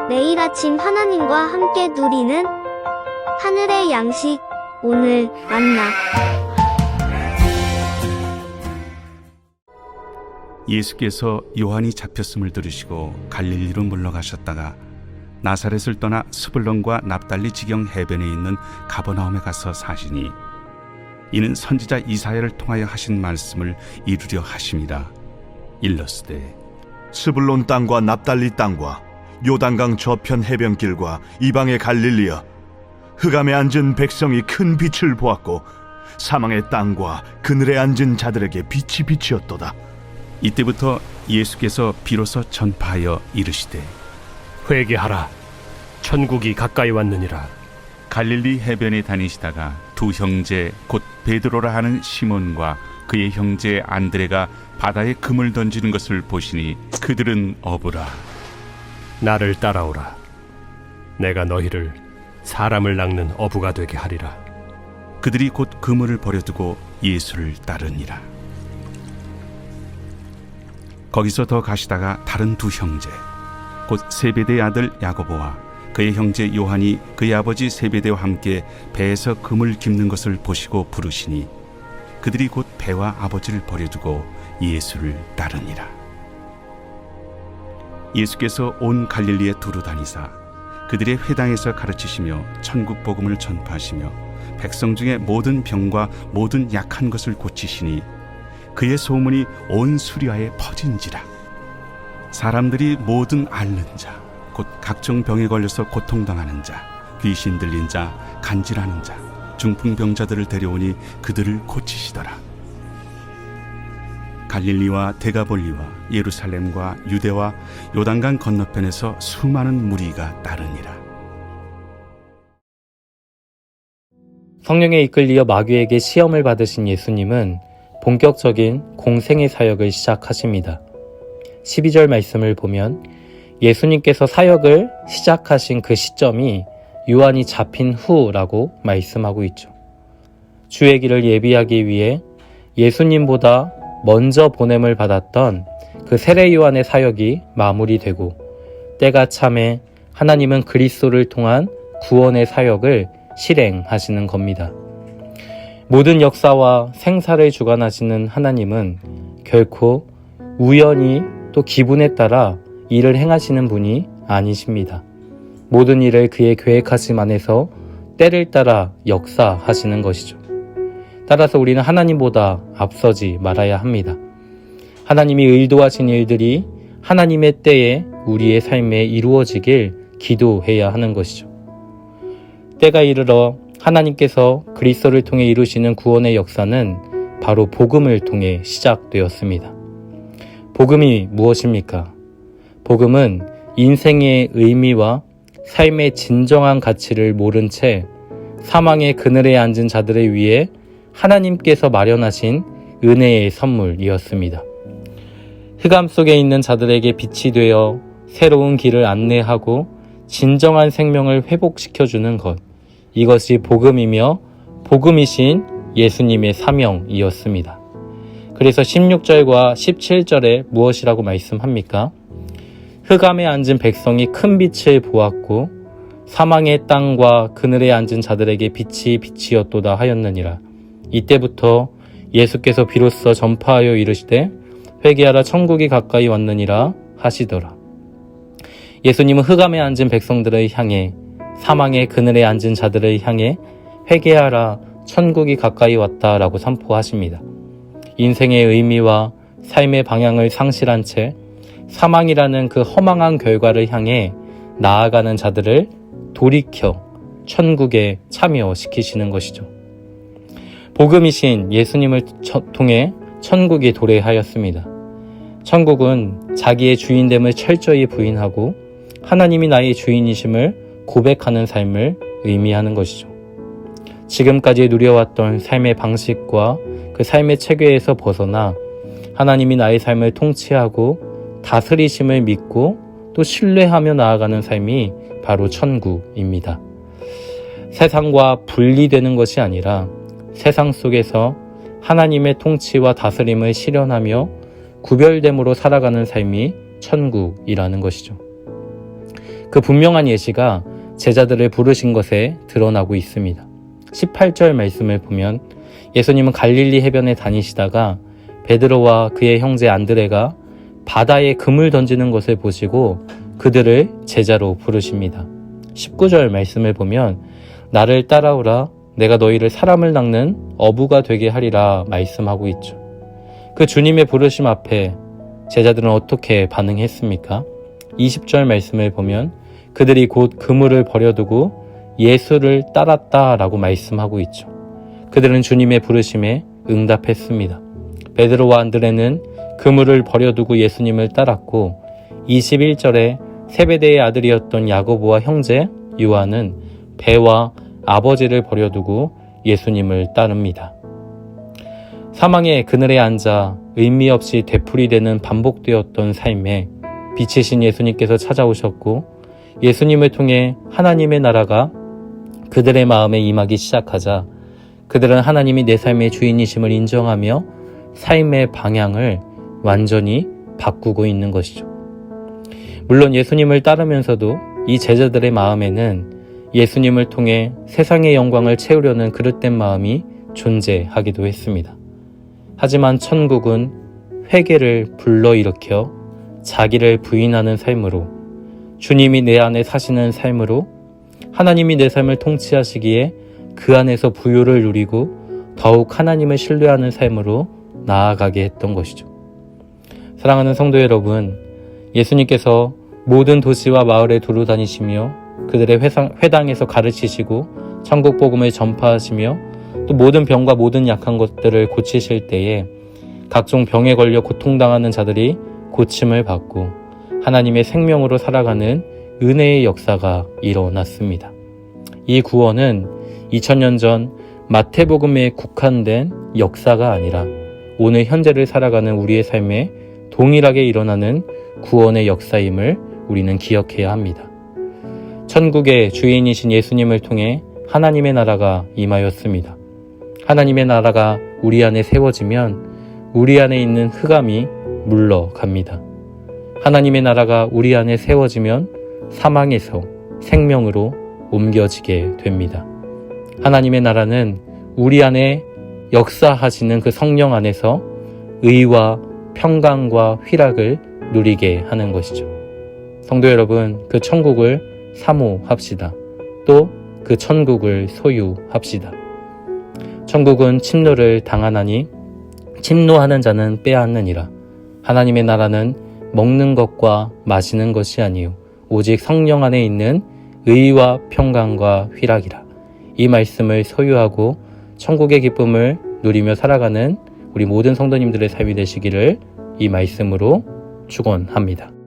매일 아침 하나님과 함께 누리는 하늘의 양식, 오늘 만나. 예수께서 요한이 잡혔음을 들으시고 갈릴리로 물러가셨다가 나사렛을 떠나 스불론과 납달리 지경 해변에 있는 가버나움에 가서 사시니 이는 선지자 이사야를 통하여 하신 말씀을 이루려 하심이라. 일러스되 스불론 땅과 납달리 땅과 요단강 저편 해변길과 이방의 갈릴리여, 흑암에 앉은 백성이 큰 빛을 보았고 사망의 땅과 그늘에 앉은 자들에게 빛이 비치었도다. 이때부터 예수께서 비로소 전파하여 이르시되 회개하라, 천국이 가까이 왔느니라. 갈릴리 해변에 다니시다가 두 형제 곧 베드로라 하는 시몬과 그의 형제 안드레가 바다에 금을 던지는 것을 보시니 그들은 어부라. 나를 따라오라. 내가 너희를 사람을 낚는 어부가 되게 하리라. 그들이 곧 그물을 버려두고 예수를 따르니라. 거기서 더 가시다가 다른 두 형제 곧 세베대의 아들 야고보와 그의 형제 요한이 그의 아버지 세베대와 함께 배에서 금을 깁는 것을 보시고 부르시니 그들이 곧 배와 아버지를 버려두고 예수를 따르니라. 예수께서 온 갈릴리에 두루 다니사 그들의 회당에서 가르치시며 천국 복음을 전파하시며 백성 중에 모든 병과 모든 약한 것을 고치시니 그의 소문이 온 수리아에 퍼진지라. 사람들이 모든 앓는 자 곧 각종 병에 걸려서 고통당하는 자, 귀신 들린 자, 간질하는 자, 중풍병자들을 데려오니 그들을 고치시더라. 갈릴리와 데가볼리와 예루살렘과 유대와 요단강 건너편에서 수많은 무리가 따르니라. 성령에 이끌리어 마귀에게 시험을 받으신 예수님은 본격적인 공생의 사역을 시작하십니다. 12절 말씀을 보면 예수님께서 사역을 시작하신 그 시점이 요한이 잡힌 후라고 말씀하고 있죠. 주의 길을 예비하기 위해 예수님보다 먼저 보냄을 받았던 그 세례 요한의 사역이 마무리되고 때가 참에 하나님은 그리스도를 통한 구원의 사역을 실행하시는 겁니다. 모든 역사와 생사를 주관하시는 하나님은 결코 우연히 또 기분에 따라 일을 행하시는 분이 아니십니다. 모든 일을 그의 계획하심 안에서 때를 따라 역사하시는 것이죠. 따라서 우리는 하나님보다 앞서지 말아야 합니다. 하나님이 의도하신 일들이 하나님의 때에 우리의 삶에 이루어지길 기도해야 하는 것이죠. 때가 이르러 하나님께서 그리스도를 통해 이루시는 구원의 역사는 바로 복음을 통해 시작되었습니다. 복음이 무엇입니까? 복음은 인생의 의미와 삶의 진정한 가치를 모른 채 사망의 그늘에 앉은 자들을 위해 하나님께서 마련하신 은혜의 선물이었습니다. 흑암 속에 있는 자들에게 빛이 되어 새로운 길을 안내하고 진정한 생명을 회복시켜주는 것, 이것이 복음이며 복음이신 예수님의 사명이었습니다. 그래서 16절과 17절에 무엇이라고 말씀합니까? 흑암에 앉은 백성이 큰 빛을 보았고 사망의 땅과 그늘에 앉은 자들에게 빛이 비치었도다 하였느니라. 이때부터 예수께서 비로소 전파하여 이르시되 회개하라, 천국이 가까이 왔느니라 하시더라. 예수님은 흑암에 앉은 백성들을 향해, 사망의 그늘에 앉은 자들을 향해 회개하라, 천국이 가까이 왔다라고 선포하십니다. 인생의 의미와 삶의 방향을 상실한 채 사망이라는 그 허망한 결과를 향해 나아가는 자들을 돌이켜 천국에 참여시키시는 것이죠. 복음이신 예수님을 통해 천국이 도래하였습니다. 천국은 자기의 주인됨을 철저히 부인하고 하나님이 나의 주인이심을 고백하는 삶을 의미하는 것이죠. 지금까지 누려왔던 삶의 방식과 그 삶의 체계에서 벗어나 하나님이 나의 삶을 통치하고 다스리심을 믿고 또 신뢰하며 나아가는 삶이 바로 천국입니다. 세상과 분리되는 것이 아니라 세상 속에서 하나님의 통치와 다스림을 실현하며 구별됨으로 살아가는 삶이 천국이라는 것이죠. 그 분명한 예시가 제자들을 부르신 것에 드러나고 있습니다. 18절 말씀을 보면 예수님은 갈릴리 해변에 다니시다가 베드로와 그의 형제 안드레가 바다에 금을 던지는 것을 보시고 그들을 제자로 부르십니다. 19절 말씀을 보면 나를 따라오라 내가 너희를 사람을 낚는 어부가 되게 하리라 말씀하고 있죠. 그 주님의 부르심 앞에 제자들은 어떻게 반응했습니까? 20절 말씀을 보면 그들이 곧 그물을 버려두고 예수를 따랐다라고 말씀하고 있죠. 그들은 주님의 부르심에 응답했습니다. 베드로와 안드레는 그물을 버려두고 예수님을 따랐고 21절에 세베대의 아들이었던 야고보와 형제 요한은 배와 아버지를 버려두고 예수님을 따릅니다. 사망의 그늘에 앉아 의미 없이 되풀이되는 반복되었던 삶에 빛이신 예수님께서 찾아오셨고 예수님을 통해 하나님의 나라가 그들의 마음에 임하기 시작하자 그들은 하나님이 내 삶의 주인이심을 인정하며 삶의 방향을 완전히 바꾸고 있는 것이죠. 물론 예수님을 따르면서도 이 제자들의 마음에는 예수님을 통해 세상의 영광을 채우려는 그릇된 마음이 존재하기도 했습니다. 하지만 천국은 회개를 불러일으켜 자기를 부인하는 삶으로 주님이 내 안에 사시는 삶으로 하나님이 내 삶을 통치하시기에 그 안에서 부요를 누리고 더욱 하나님을 신뢰하는 삶으로 나아가게 했던 것이죠. 사랑하는 성도 여러분, 예수님께서 모든 도시와 마을에 두루 다니시며 그들의 회당에서 가르치시고 천국 복음을 전파하시며 또 모든 병과 모든 약한 것들을 고치실 때에 각종 병에 걸려 고통당하는 자들이 고침을 받고 하나님의 생명으로 살아가는 은혜의 역사가 일어났습니다. 이 구원은 2000년 전 마태복음에 국한된 역사가 아니라 오늘 현재를 살아가는 우리의 삶에 동일하게 일어나는 구원의 역사임을 우리는 기억해야 합니다. 천국의 주인이신 예수님을 통해 하나님의 나라가 임하였습니다. 하나님의 나라가 우리 안에 세워지면 우리 안에 있는 흑암이 물러갑니다. 하나님의 나라가 우리 안에 세워지면 사망에서 생명으로 옮겨지게 됩니다. 하나님의 나라는 우리 안에 역사하시는 그 성령 안에서 의와 평강과 희락을 누리게 하는 것이죠. 성도 여러분, 그 천국을 사모합시다. 또 그 천국을 소유합시다. 천국은 침노를 당하나니 침노하는 자는 빼앗느니라. 하나님의 나라는 먹는 것과 마시는 것이 아니요 오직 성령 안에 있는 의와 평강과 희락이라. 이 말씀을 소유하고 천국의 기쁨을 누리며 살아가는 우리 모든 성도님들의 삶이 되시기를 이 말씀으로 축원합니다.